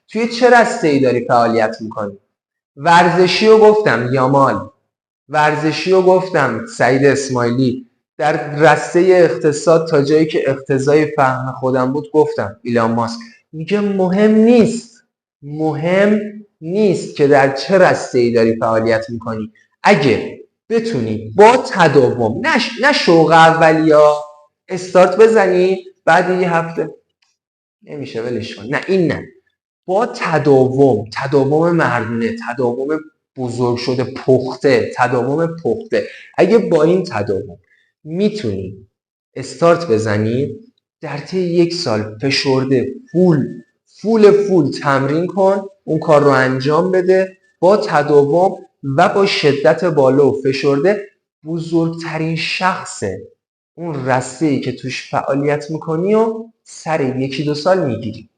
توی چه رسته‌ای داری فعالیت میکنی؟ ورزشی رو گفتم یامال، ورزشی رو گفتم سعید اسماعیلی، در رسته اقتصاد تا جایی که اقتضای فهم خودم بود گفتم ایلان ماسک. میگه مهم نیست که در چه رسته‌ای داری فعالیت میکنی. اگه بتونی با تداوم، نه شوق اولیا استارت بزنی بعد یه هفته نمیشه ولش کن، نه این نه، با تداوم مردونه، تداوم بزرگ شده، پخته، اگه با این تداوم میتونی استارت بزنی، در طی 1 سال فشرده فول تمرین کن، اون کار رو انجام بده با تداوم و با شدت بالا و فشرده، بزرگترین شخص اون رسته‌ای که توش فعالیت میکنی و سر 1-2 سال میگیری.